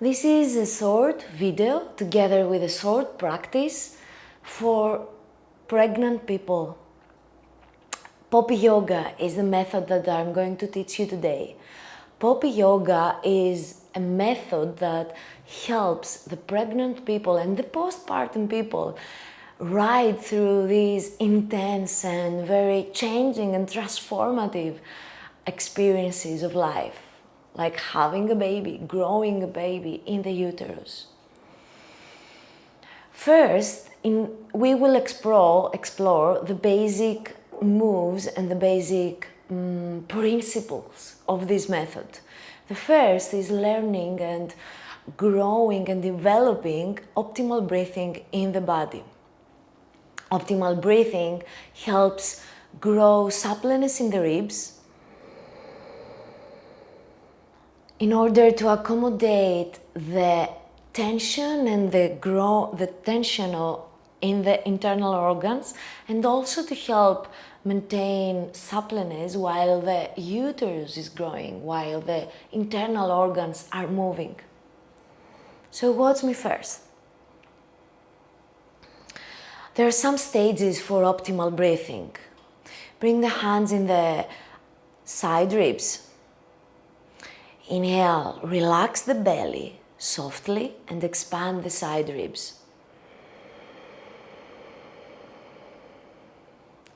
This is a short video together with a short practice for pregnant people. Poppy yoga is the method that I'm going to teach you today. Poppy yoga is a method that helps the pregnant people and the postpartum people ride through these intense and very changing and transformative experiences of life, like having a baby, growing a baby in the uterus. First, we will explore the basic moves and the basic principles of this method. The first is learning and growing and developing optimal breathing in the body. Optimal breathing helps grow suppleness in the ribs in order to accommodate the tension and the tension in the internal organs, and also to help maintain suppleness while the uterus is growing, while the internal organs are moving. So watch me first. There are some stages for optimal breathing. Bring the hands in the side ribs. Inhale, relax the belly softly and expand the side ribs.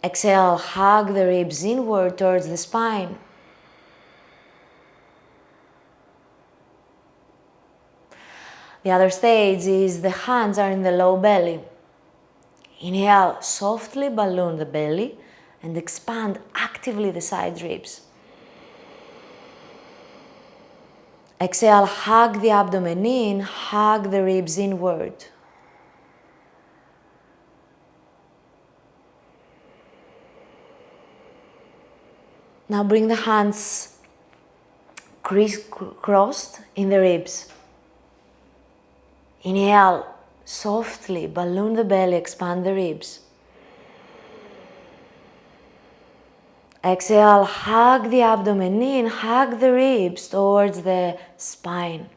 Exhale, hug the ribs inward towards the spine. The other stage is the hands are in the low belly. Inhale, softly balloon the belly and expand actively the side ribs. Exhale, hug the abdomen in, hug the ribs inward. Now bring the hands crisscrossed in the ribs. Inhale, softly balloon the belly, expand the ribs. Exhale, hug the abdomen in, hug the ribs towards the spine.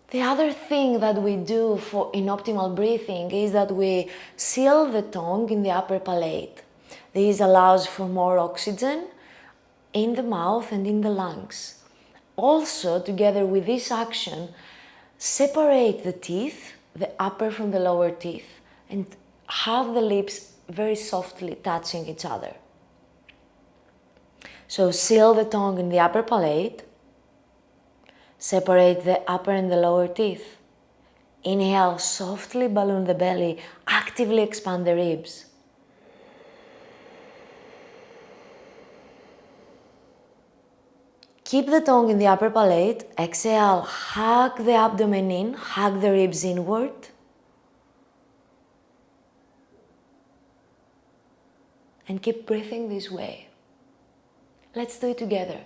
The other thing that we do in optimal breathing is that we seal the tongue in the upper palate. This allows for more oxygen in the mouth and in the lungs. Also, together with this action, separate the teeth, the upper from the lower teeth, and have the lips very softly touching each other. So seal the tongue in the upper palate. Separate the upper and the lower teeth. Inhale, softly balloon the belly, actively expand the ribs. Keep the tongue in the upper palate. Exhale, hug the abdomen in, hug the ribs inward. And keep breathing this way. Let's do it together.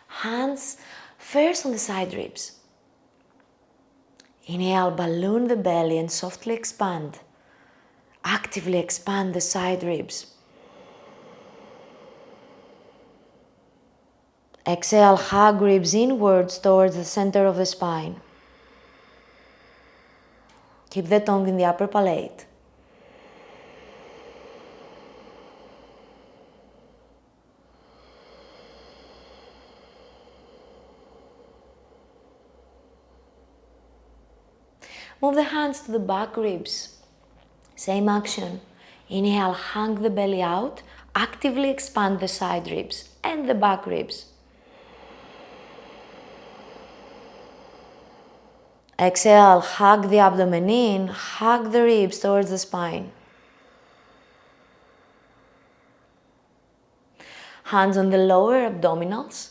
Hands first on the side ribs. Inhale, balloon the belly and softly expand. Actively expand the side ribs. Exhale, hug ribs inwards towards the center of the spine. Keep the tongue in the upper palate. Move the hands to the back ribs. Same action. Inhale, hang the belly out. Actively expand the side ribs and the back ribs. Exhale, hug the abdomen in, hug the ribs towards the spine. Hands on the lower abdominals.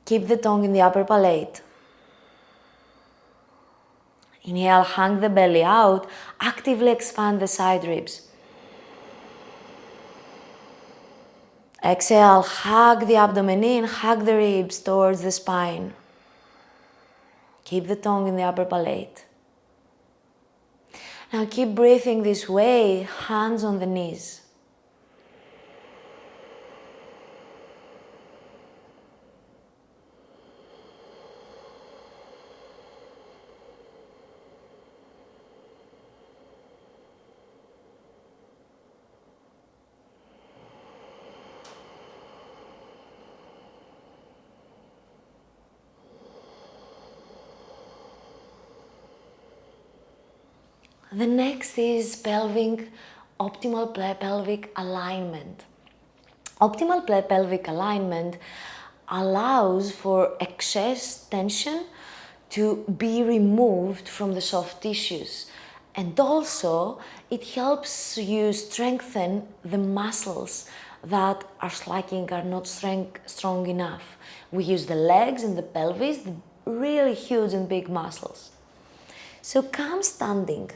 Keep the tongue in the upper palate. Inhale, hang the belly out, actively expand the side ribs. Exhale, hug the abdomen in, hug the ribs towards the spine. Keep the tongue in the upper palate. Now keep breathing this way, hands on the knees. The next is optimal pelvic alignment. Optimal pelvic alignment allows for excess tension to be removed from the soft tissues, and also it helps you strengthen the muscles that are slacking, are not strong enough. We use the legs and the pelvis, the really huge and big muscles. So come standing.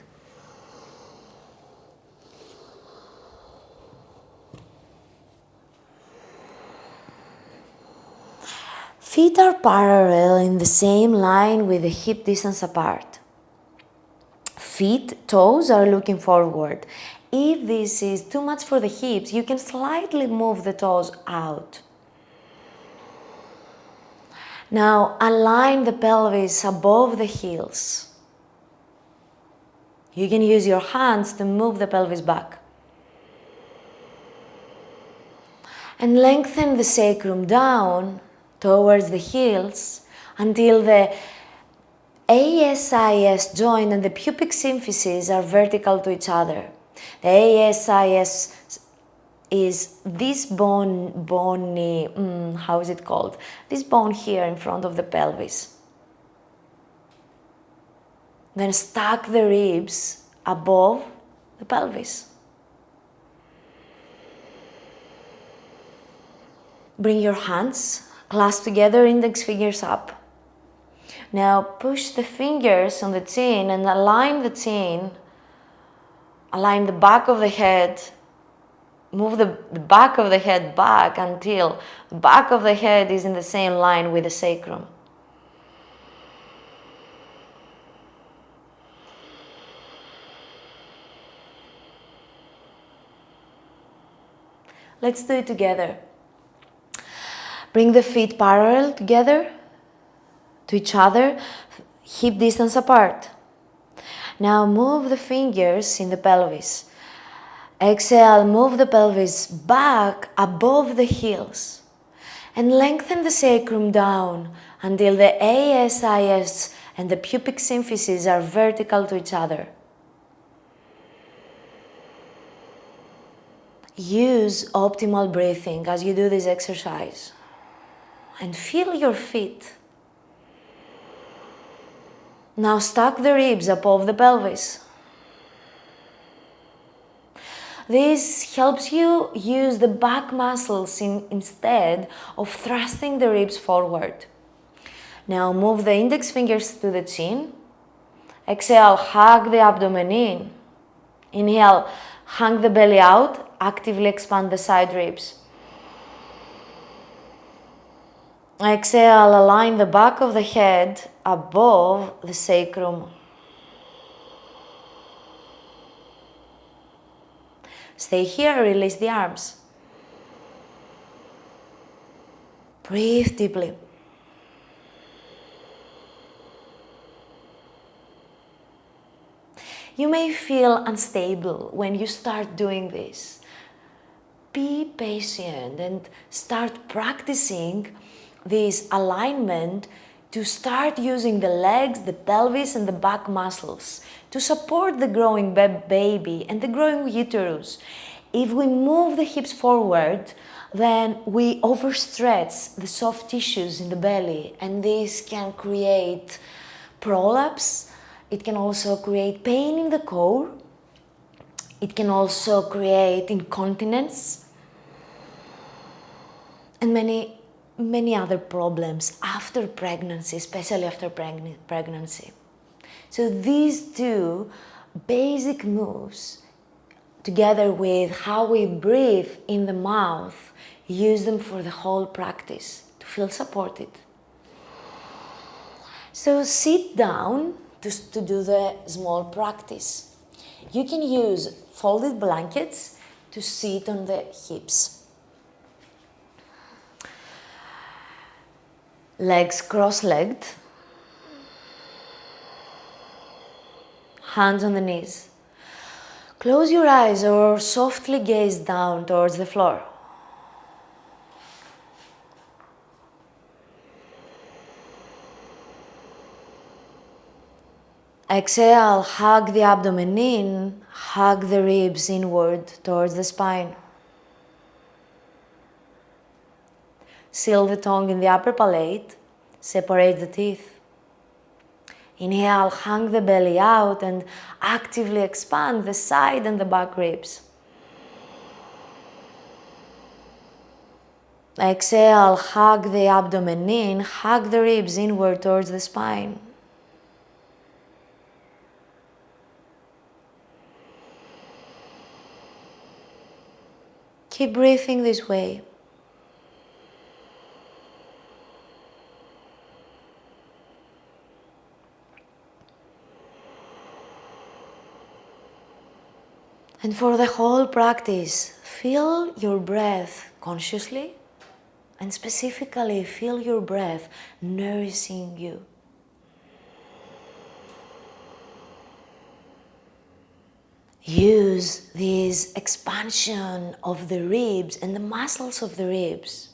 Feet are parallel in the same line with the hip distance apart. Toes are looking forward. If this is too much for the hips, you can slightly move the toes out. Now align the pelvis above the heels. You can use your hands to move the pelvis back. And lengthen the sacrum down towards the heels until the A.S.S joint and the pubic symphysis are vertical to each other. The A.S.S is this bony, how is it called? This bone here in front of the pelvis. Then stack the ribs above the pelvis. Bring your hands, clasp together, index fingers up. Now push the fingers on the chin and align the chin. Align the back of the head. Move the back of the head back until the back of the head is in the same line with the sacrum. Let's do it together. Bring the feet parallel together to each other, hip distance apart. Now move the fingers in the pelvis. Exhale, move the pelvis back above the heels and lengthen the sacrum down until the A.S.S and the pubic symphysis are vertical to each other. Use optimal breathing as you do this exercise and feel your feet. Now stack the ribs above the pelvis. This helps you use the back muscles instead of thrusting the ribs forward. Now move the index fingers to the chin. Exhale, hug the abdomen in. Inhale, hang the belly out, actively expand the side ribs. Exhale, align the back of the head above the sacrum. Stay here, release the arms. Breathe deeply. You may feel unstable when you start doing this. Be patient and start practicing this alignment to start using the legs, the pelvis and the back muscles to support the growing baby and the growing uterus. If we move the hips forward, then we overstretch the soft tissues in the belly, and this can create prolapse. It can also create pain in the core. It can also create incontinence and many other problems after pregnancy, especially after pregnancy. So these two basic moves, together with how we breathe in the mouth, use them for the whole practice to feel supported. So sit down to do the small practice. You can use folded blankets to sit on the hips. Legs cross-legged, hands on the knees. Close your eyes or softly gaze down towards the floor. Exhale, hug the abdomen in, hug the ribs inward towards the spine. Seal the tongue in the upper palate, separate the teeth. Inhale, hang the belly out and actively expand the side and the back ribs. Exhale, hug the abdomen in, hug the ribs inward towards the spine. Keep breathing this way. And for the whole practice, feel your breath consciously and specifically feel your breath nourishing you. Use this expansion of the ribs and the muscles of the ribs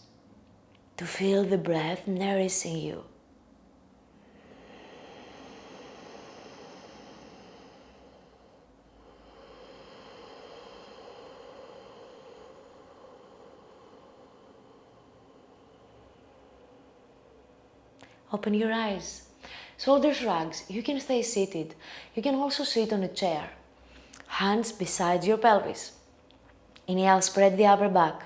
to feel the breath nourishing you. Open your eyes. Shoulders shrugs. You can stay seated. You can also sit on a chair. Hands beside your pelvis. Inhale, spread the upper back.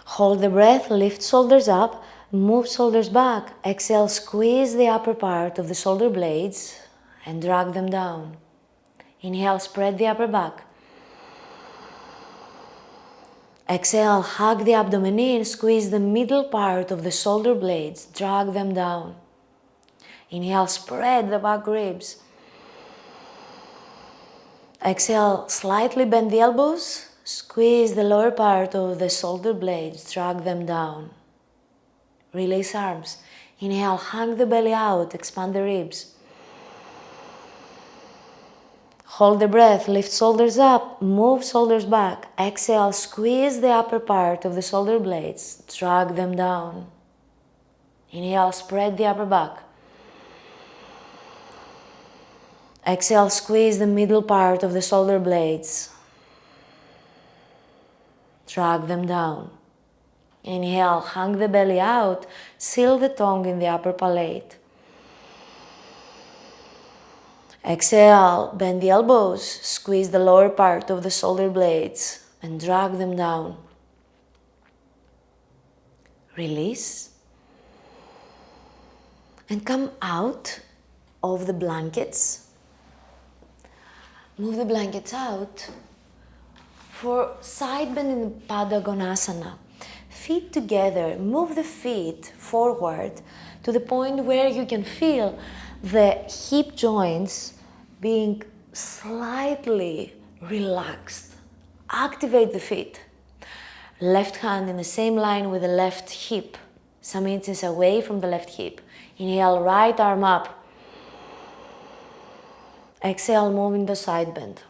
Hold the breath, lift shoulders up, move shoulders back. Exhale, squeeze the upper part of the shoulder blades and drag them down. Inhale, spread the upper back. Exhale, hug the abdomen in, squeeze the middle part of the shoulder blades, drag them down. Inhale, spread the back ribs. Exhale, slightly bend the elbows, squeeze the lower part of the shoulder blades, drag them down. Release arms. Inhale, hang the belly out, expand the ribs. Hold the breath, lift shoulders up, move shoulders back. Exhale, squeeze the upper part of the shoulder blades, drag them down. Inhale, spread the upper back. Exhale, squeeze the middle part of the shoulder blades. Drag them down. Inhale, hang the belly out, seal the tongue in the upper palate. Exhale, bend the elbows, squeeze the lower part of the shoulder blades and drag them down. Release. And come out of the blankets. Move the blankets out for side bend in Pada Konasana. Feet together, move the feet forward to the point where you can feel the hip joints being slightly relaxed. Activate the feet. Left hand in the same line with the left hip, some inches away from the left hip. Inhale, right arm up. Exhale, moving the side bend.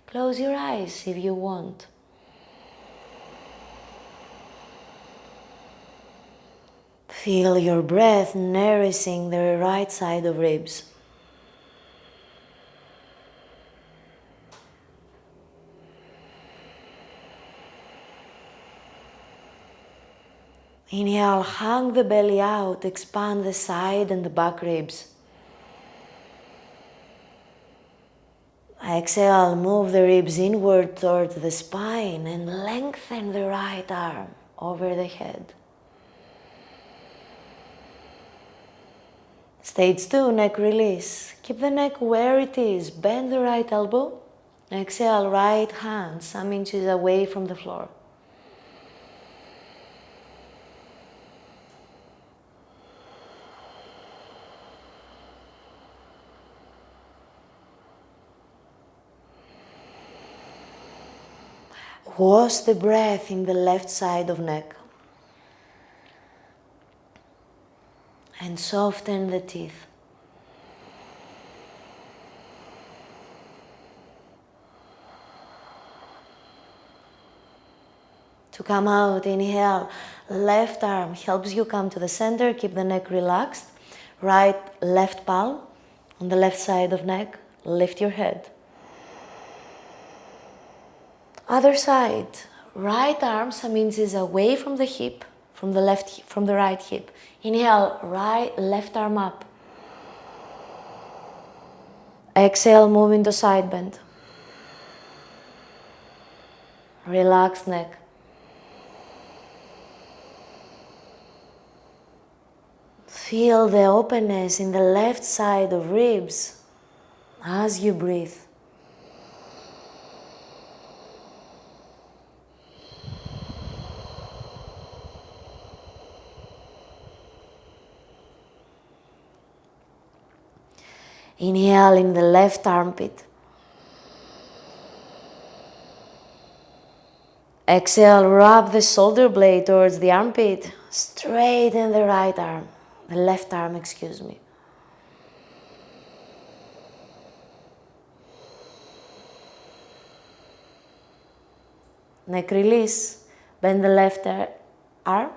Close your eyes if you want. Feel your breath nourishing the right side of ribs. Inhale, hang the belly out, expand the side and the back ribs. Exhale, move the ribs inward towards the spine and lengthen the right arm over the head. Stage 2, neck release. Keep the neck where it is. Bend the right elbow. Exhale, right hand some inches away from the floor. Wash the breath in the left side of neck. And soften the teeth. To come out, inhale, left arm helps you come to the center, keep the neck relaxed. Right, left palm on the left side of neck, lift your head. Other side, right arm some inches away from the hip, from the right hip. Inhale, left arm up. Exhale, move into side bend. Relax neck. Feel the openness in the left side of ribs as you breathe. Inhale in the left armpit. Exhale, wrap the shoulder blade towards the armpit. Straighten the right arm. The left arm, excuse me. Neck release. Bend the left arm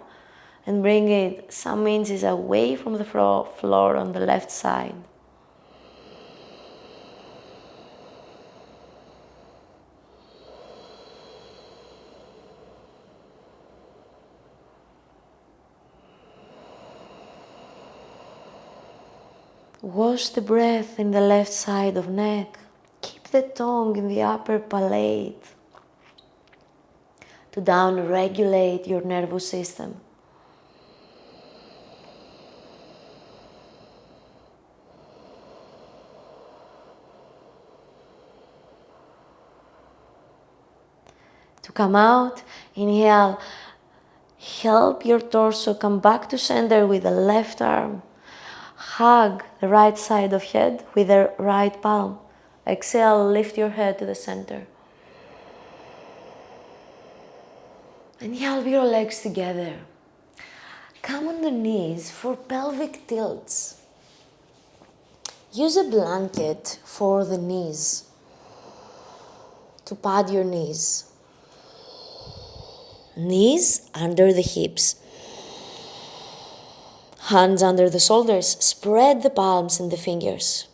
and bring it some inches away from the floor on the left side. Wash the breath in the left side of neck. Keep the tongue in the upper palate to down-regulate your nervous system. To come out, inhale, help your torso come back to center with the left arm. Hug the right side of head with the right palm. Exhale, lift your head to the center. And help your legs together. Come on the knees for pelvic tilts. Use a blanket for the knees to pad your knees. Knees under the hips. Hands under the shoulders, spread the palms and the fingers.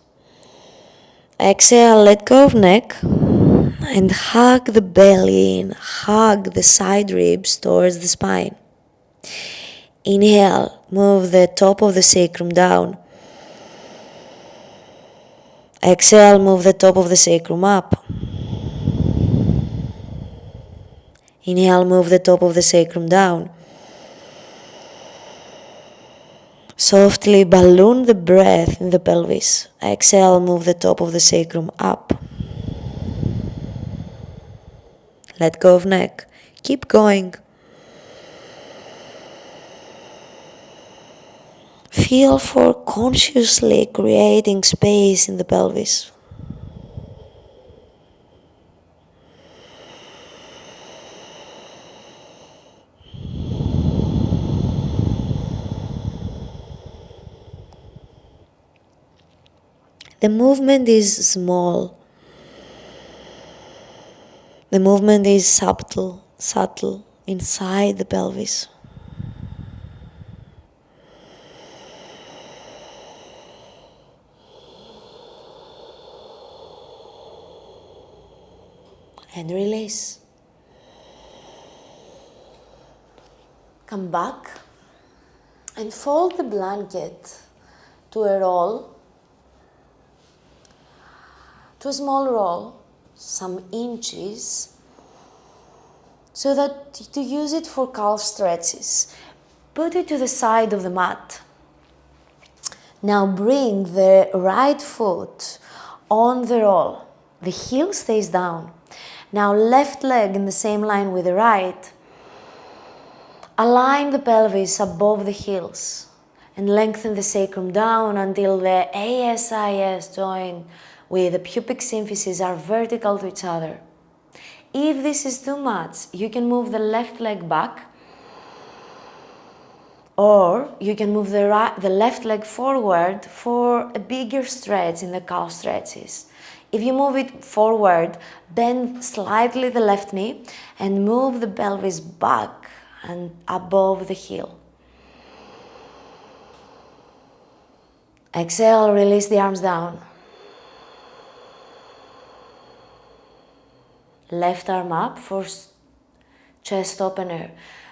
Exhale, let go of neck and hug the belly in, hug the side ribs towards the spine. Inhale, move the top of the sacrum down. Exhale, move the top of the sacrum up. Inhale, move the top of the sacrum down. Softly balloon the breath in the pelvis. Exhale, move the top of the sacrum up. Let go of neck. Keep going. Feel for consciously creating space in the pelvis. The movement is small. The movement is subtle inside the pelvis. And release. Come back and fold the blanket to a roll. To a small roll, some inches, so that to use it for calf stretches. Put it to the side of the mat. Now bring the right foot on the roll. The heel stays down. Now left leg in the same line with the right. Align the pelvis above the heels and lengthen the sacrum down until the A.S.S joint with the pubic symphysis are vertical to each other. If this is too much, you can move the left leg back Or you can move the left leg forward for a bigger stretch in the calf stretches. If you move it forward, bend slightly the left knee and move the pelvis back and above the heel. Exhale, release the arms down. Left arm up for chest opener.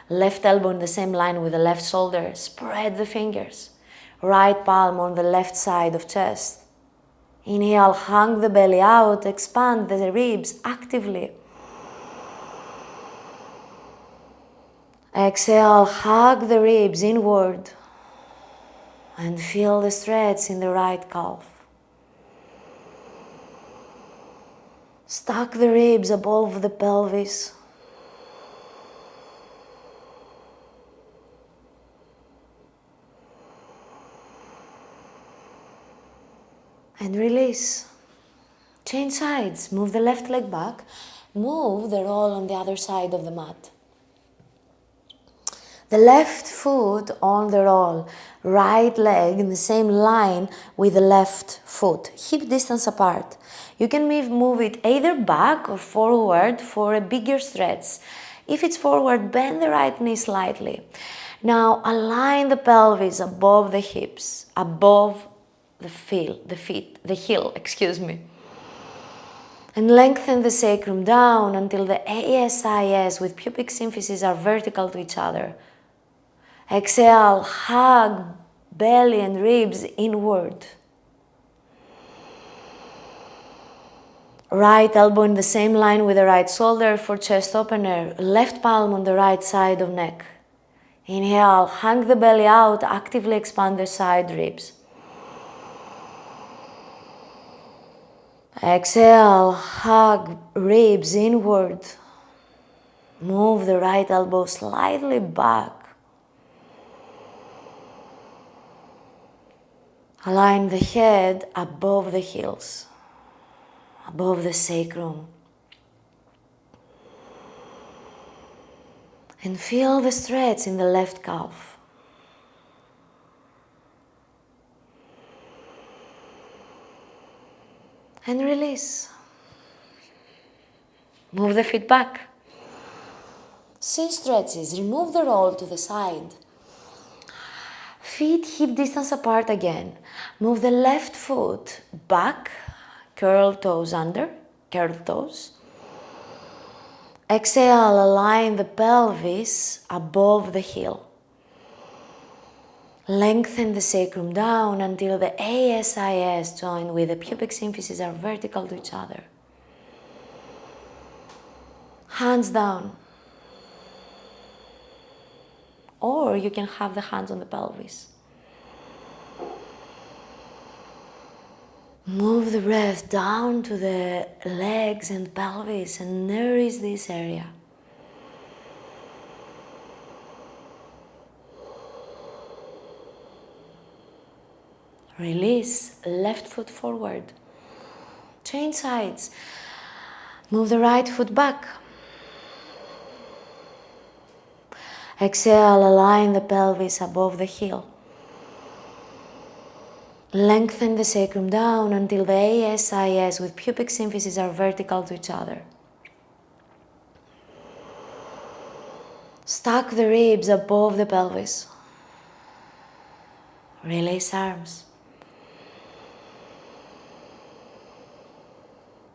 Left elbow in the same line with the left shoulder. Spread the fingers. Right palm on the left side of chest. Inhale, hang the belly out, expand the ribs actively. Exhale, hug the ribs inward and feel the stretch in the right calf. Stack the ribs above the pelvis. And release. Change sides. Move the left leg back. Move the roll on the other side of the mat. The left foot on the roll. Right leg in the same line with the left foot. Hip distance apart. You can move it either back or forward for a bigger stretch. If it's forward, bend the right knee slightly. Now align the pelvis above the hips, above the heel, and lengthen the sacrum down until the A.S.S with pubic symphysis are vertical to each other. Exhale, hug belly and ribs inward. Right elbow in the same line with the right shoulder for chest opener. Left palm on the right side of neck. Inhale, hang the belly out, actively expand the side ribs. Exhale, hug ribs inward. Move the right elbow slightly back. Align the head above the heels, above the sacrum. And feel the stretch in the left calf. And release. Move the feet back. Shin stretches. Remove the roll to the side. Feet hip distance apart again. Move the left foot back. Curl toes under. Curl toes. Exhale, align the pelvis above the heel. Lengthen the sacrum down until the A.S.S join with the pubic symphysis are vertical to each other. Hands down. Or you can have the hands on the pelvis. Move the breath down to the legs and pelvis and nourish this area. Release, left foot forward. Change sides. Move the right foot back. Exhale, align the pelvis above the heel. Lengthen the sacrum down until the A.S.S with pubic symphysis are vertical to each other. Stack the ribs above the pelvis. Release arms.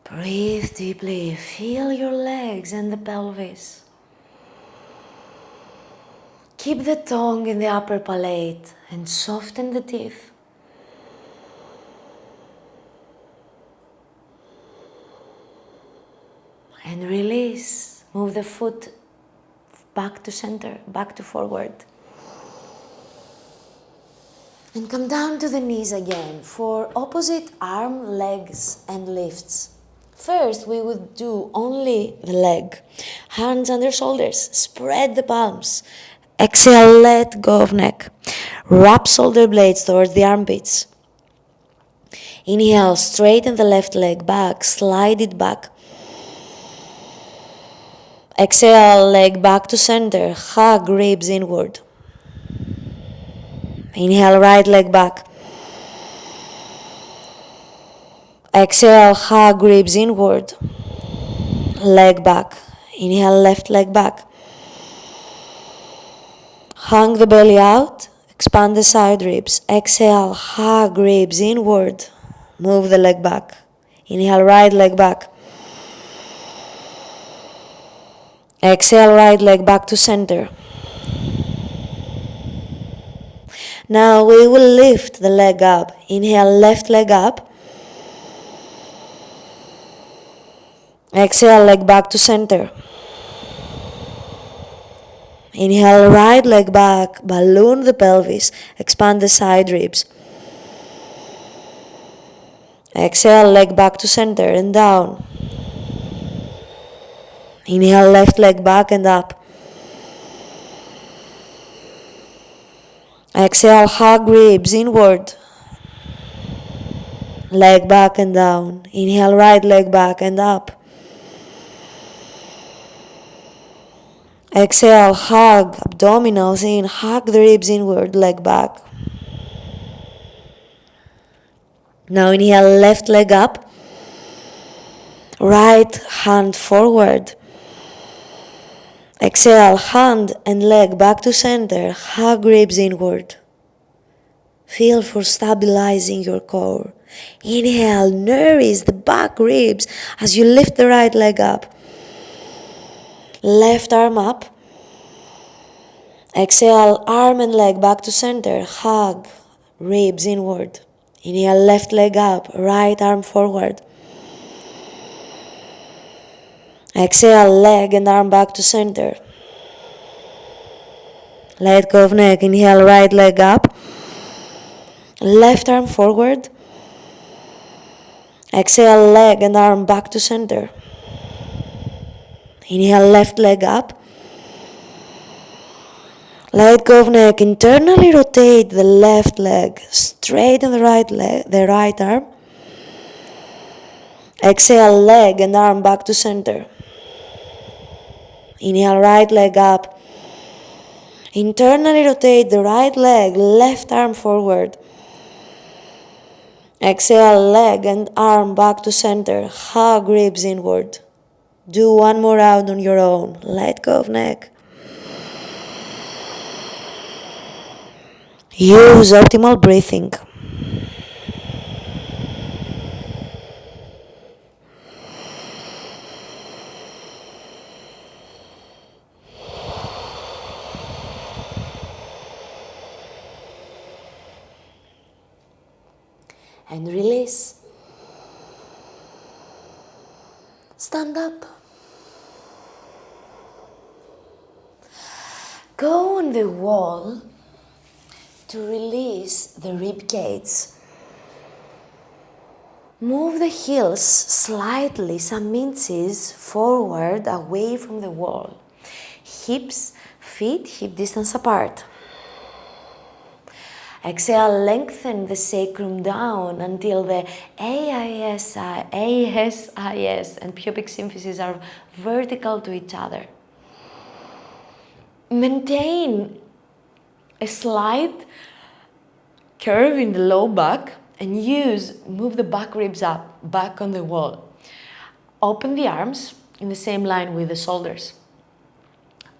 Breathe deeply. Feel your legs and the pelvis. Keep the tongue in the upper palate and soften the teeth. And release. Move the foot back to center, back to forward. And come down to the knees again for opposite arm, legs and lifts. First, we would do only the leg. Hands under shoulders, spread the palms. Exhale, let go of neck. Wrap shoulder blades towards the armpits. Inhale, straighten the left leg back, slide it back. Exhale, leg back to center, hug ribs inward. Inhale, right leg back. Exhale, hug ribs inward. Leg back. Inhale, left leg back. Hung the belly out. Expand the side ribs. Exhale, hug ribs inward. Move the leg back. Inhale, right leg back. Exhale, right leg back to center. Now we will lift the leg up. Inhale, left leg up. Exhale, leg back to center. Inhale, right leg back. Balloon the pelvis. Expand the side ribs. Exhale, leg back to center and down. Inhale, left leg back and up. Exhale, hug ribs inward. Leg back and down. Inhale, right leg back and up. Exhale, hug, abdominals in, hug the ribs inward, leg back. Now inhale, left leg up. Right hand forward. Exhale, hand and leg back to center, hug ribs inward. Feel for stabilizing your core. Inhale, nourish the back ribs as you lift the right leg up. Left arm up. Exhale, arm and leg back to center, hug ribs inward. Inhale, left leg up, right arm forward. Exhale, leg and arm back to center. Let go of neck. Inhale, right leg up. Left arm forward. Exhale, leg and arm back to center. Inhale, left leg up. Let go of neck. Internally rotate the left leg. Straighten the right leg, the right arm. Exhale, leg and arm back to center. Inhale, right leg up. Internally rotate the right leg, left arm forward. Exhale, leg and arm back to center. Hug ribs inward. Do one more round on your own. Let go of neck. Use optimal breathing. And release. Stand up. Go on the wall to release the ribcage. Move the heels slightly, some inches forward away from the wall. Hips, feet, hip distance apart. Exhale, lengthen the sacrum down until the ASIS and pubic symphysis are vertical to each other. Maintain a slight curve in the low back and move the back ribs up, back on the wall. Open the arms in the same line with the shoulders.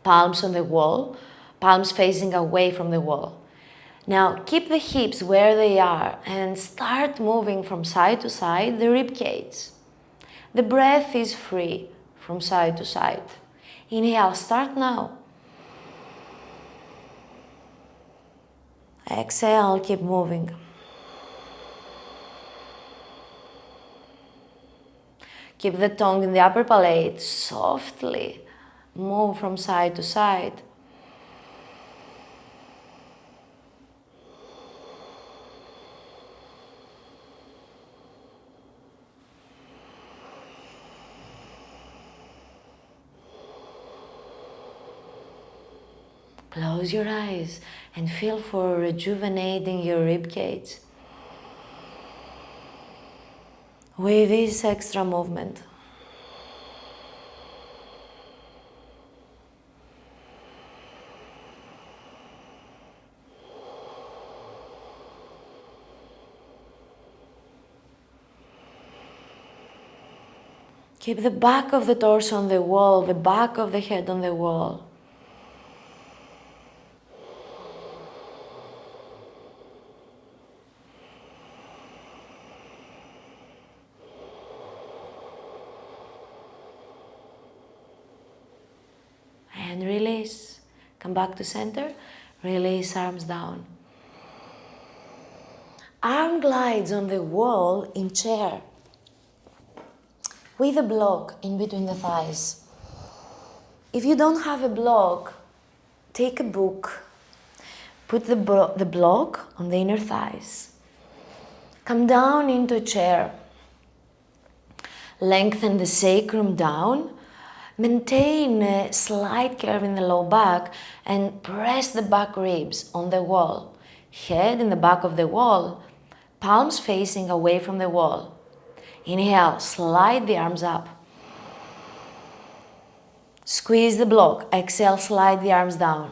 Palms on the wall, palms facing away from the wall. Now keep the hips where they are and start moving from side to side the rib cage. The breath is free from side to side. Inhale, start now. Exhale, keep moving. Keep the tongue in the upper palate, softly move from side to side. Close your eyes and feel for rejuvenating your ribcage with this extra movement. Keep the back of the torso on the wall, the back of the head on the wall. And release. Come back to center. Release, arms down. Arm glides on the wall in chair with a block in between the thighs. If you don't have a block, take a book, put the block on the inner thighs. Come down into a chair. Lengthen the sacrum down. Maintain a slight curve in the low back and press the back ribs on the wall. Head in the back of the wall, palms facing away from the wall. Inhale, slide the arms up. Squeeze the block. Exhale, slide the arms down.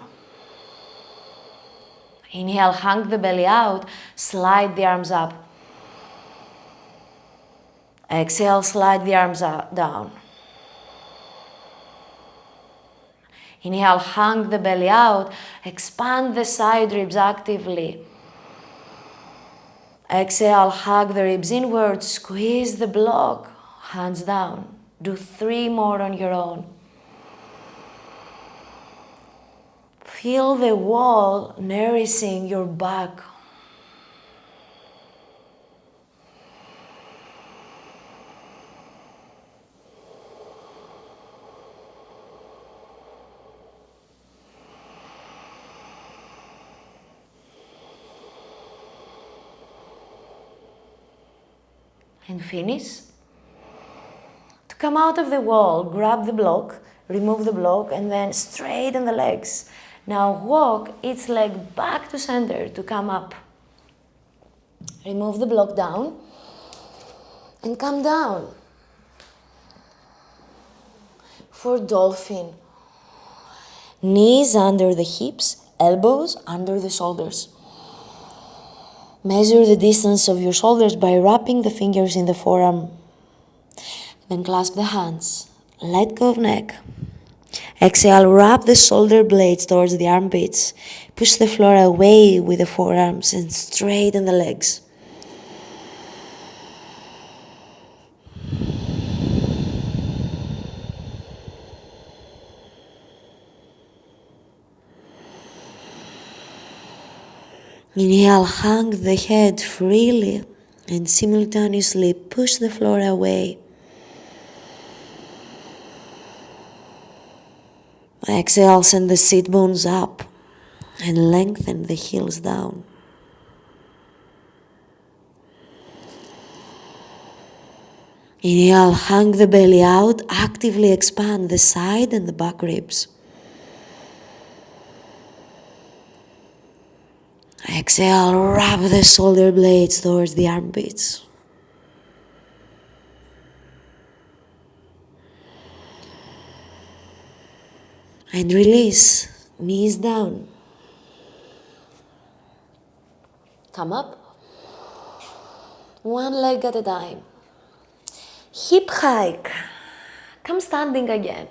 Inhale, hang the belly out, slide the arms up. Exhale, slide the arms down. Inhale, hang the belly out, expand the side ribs actively. Exhale, hug the ribs inward, squeeze the block, hands down. Do 3 more on your own. Feel the wall nourishing your back. And finish. To come out of the wall, grab the block, remove the block, and then straighten the legs. Now walk each leg back to center to come up. Remove the block down and come down. For dolphin. Knees under the hips, elbows under the shoulders. Measure the distance of your shoulders by wrapping the fingers in the forearm. Then clasp the hands. Let go of neck. Exhale, wrap the shoulder blades towards the armpits. Push the floor away with the forearms and straighten the legs. Inhale, hang the head freely and simultaneously push the floor away. Exhale, send the sit bones up and lengthen the heels down. Inhale, hang the belly out, actively expand the side and the back ribs. Exhale, wrap the shoulder blades towards the armpits. And release, knees down. Come up, one leg at a time. Hip hike, come standing again.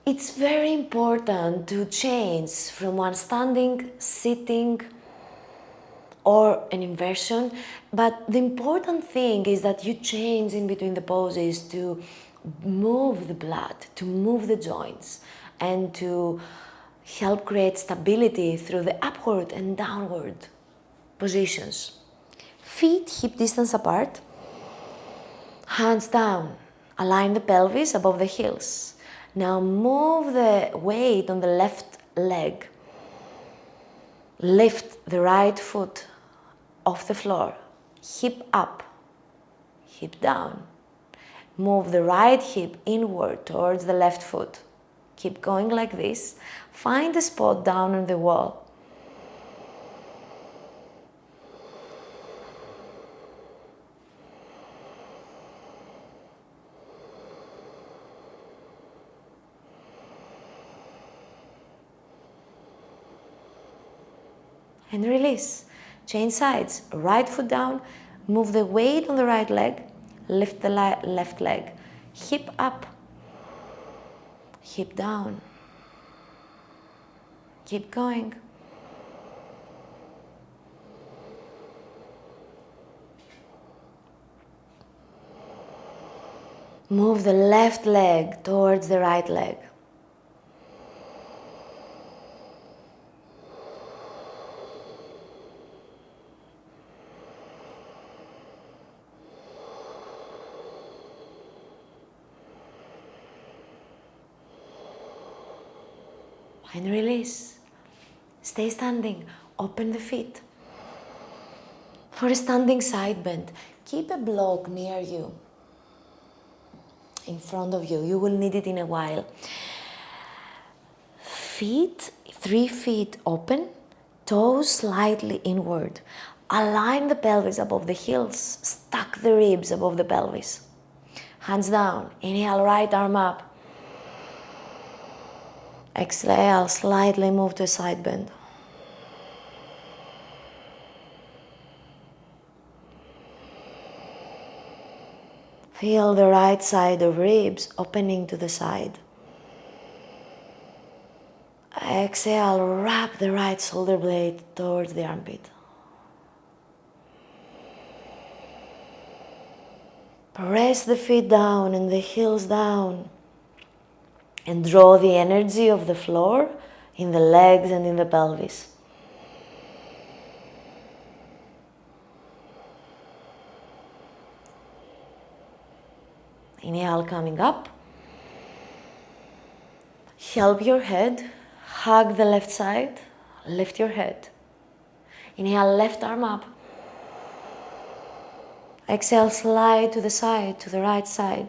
It's very important to change from one standing, sitting, or an inversion, but the important thing is that you change in between the poses to move the blood, to move the joints, and to help create stability through the upward and downward positions. Feet hip distance apart, hands down, align the pelvis above the heels. Now move the weight on the left leg. Lift the right foot off the floor. Hip up, hip down. Move the right hip inward towards the left foot. Keep going like this. Find a spot down on the wall. And release. Change sides. Right foot down. Move the weight on the right leg. Lift the left leg. Hip up. Hip down. Keep going. Move the left leg towards the right leg. And release. Stay standing. Open the feet. For a standing side bend, keep a block near you, in front of you. You will need it in a while. Feet, 3 feet open, toes slightly inward. Align the pelvis above the heels. Stack the ribs above the pelvis. Hands down. Inhale, right arm up. Exhale, slightly move to a side bend. Feel the right side of ribs opening to the side. Exhale, wrap the right shoulder blade towards the armpit. Press the feet down and the heels down. And draw the energy of the floor in the legs and in the pelvis. Inhale, coming up. Help your head. Hug the left side. Lift your head. Inhale, left arm up. Exhale, slide to the side, to the right side.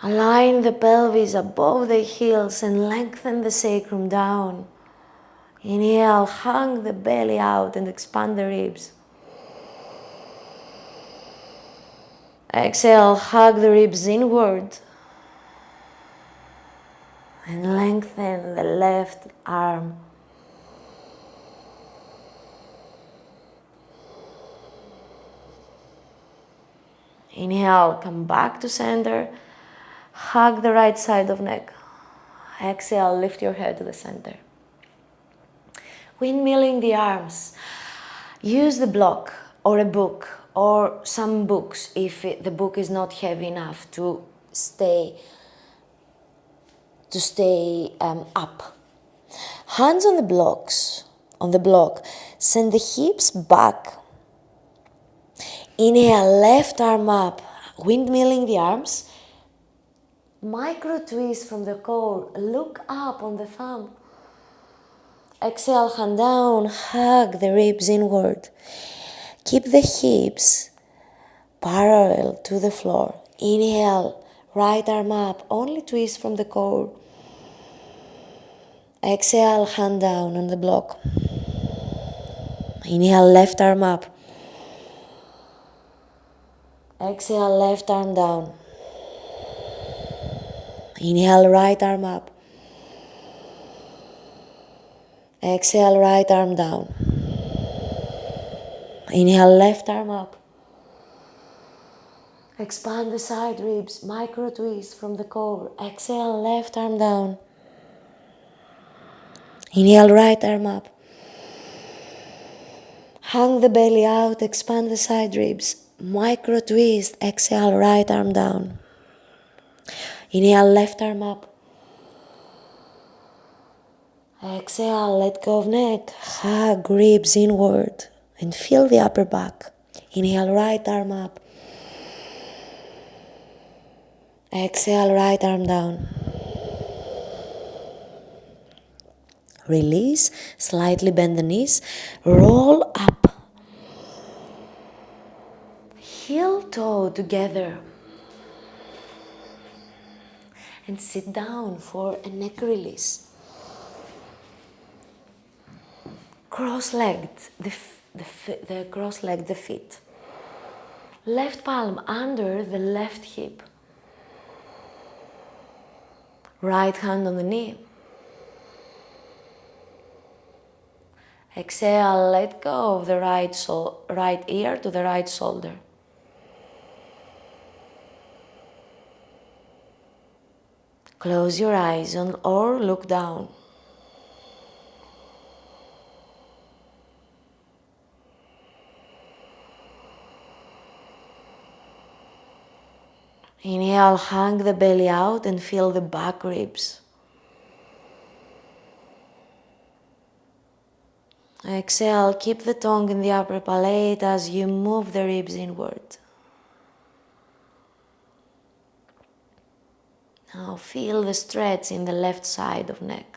Align the pelvis above the heels and lengthen the sacrum down. Inhale, hang the belly out and expand the ribs. Exhale, hug the ribs inward. And lengthen the left arm. Inhale, come back to center. Hug the right side of neck. Exhale, lift your head to the center. Windmilling the arms. Use the block or a book or some books if the book is not heavy enough to stay up. Hands on the blocks, on the block. Send the hips back. Inhale, left arm up. Windmilling the arms. Micro twist from the core. Look up on the thumb. Exhale, hand down. Hug the ribs inward. Keep the hips parallel to the floor. Inhale, right arm up. Only twist from the core. Exhale, hand down on the block. Inhale, left arm up. Exhale, left arm down. Inhale, right arm up. Exhale, right arm down. Inhale, left arm up. Expand the side ribs, micro twist from the core. Exhale, left arm down. Inhale, right arm up. Hang the belly out, expand the side ribs. Micro twist, exhale, right arm down. Inhale, left arm up. Exhale, let go of neck. Hug ribs inward and feel the upper back. Inhale, right arm up. Exhale, right arm down. Release, slightly bend the knees. Roll up. Heel toe together. And sit down for a neck release. Cross-legged, cross-legged the feet. Left palm under the left hip. Right hand on the knee. Exhale, let go of the right ear to the right shoulder. Close your eyes or look down. Inhale, hang the belly out and feel the back ribs. Exhale, keep the tongue in the upper palate as you move the ribs inward. Now feel the stretch in the left side of neck.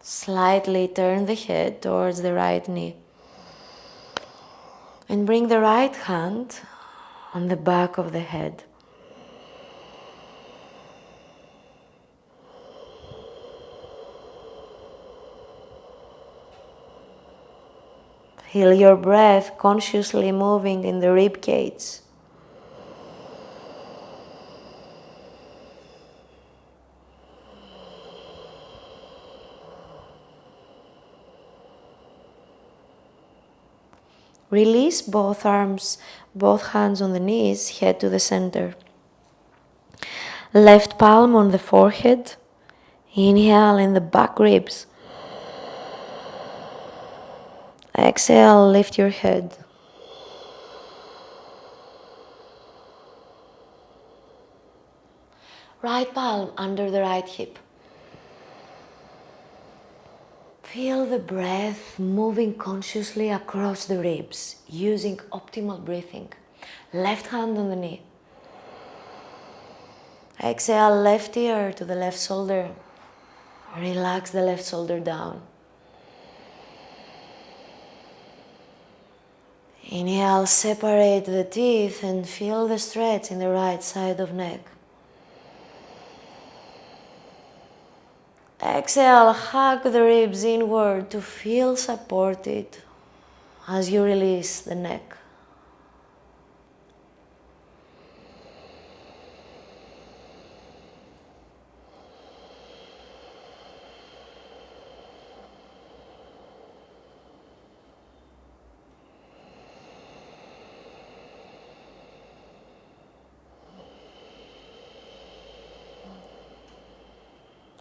Slightly turn the head towards the right knee. And bring the right hand on the back of the head. Feel your breath consciously moving in the ribcage. Release both arms, both hands on the knees, head to the center. Left palm on the forehead. Inhale in the back ribs. Exhale, lift your head. Right palm under the right hip. Feel the breath moving consciously across the ribs, using optimal breathing. Left hand on the knee. Exhale, left ear to the left shoulder. Relax the left shoulder down. Inhale, separate the teeth and feel the stretch in the right side of neck. Exhale, hug the ribs inward to feel supported as you release the neck.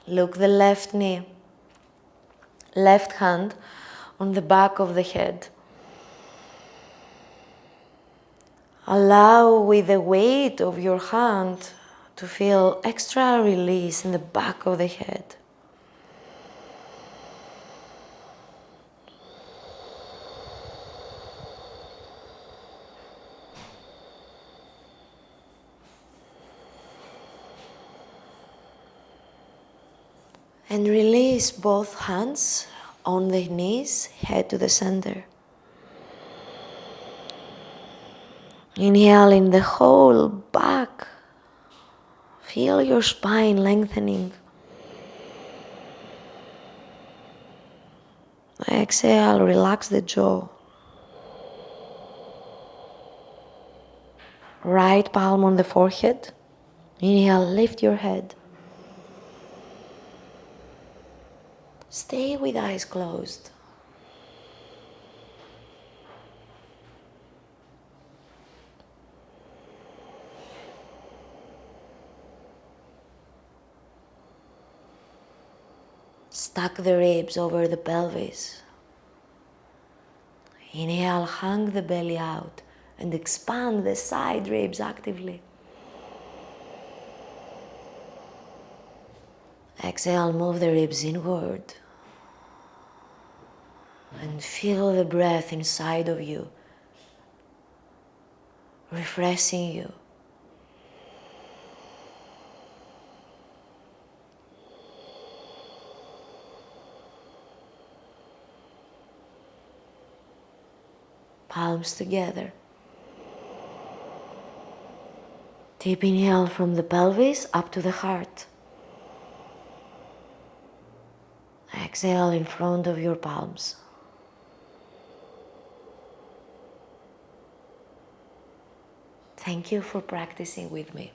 Look the left knee, left hand on the back of the head. Allow with the weight of your hand to feel extra release in the back of the head. And release both hands on the knees, head to the center. Inhale in the whole back. Feel your spine lengthening. Exhale, relax the jaw. Right palm on the forehead. Inhale, lift your head. Stay with eyes closed. Stack the ribs over the pelvis. Inhale, hang the belly out and expand the side ribs actively. Exhale, move the ribs inward. And feel the breath inside of you, refreshing you. Palms together. Deep inhale from the pelvis up to the heart. Exhale in front of your palms. Thank you for practicing with me.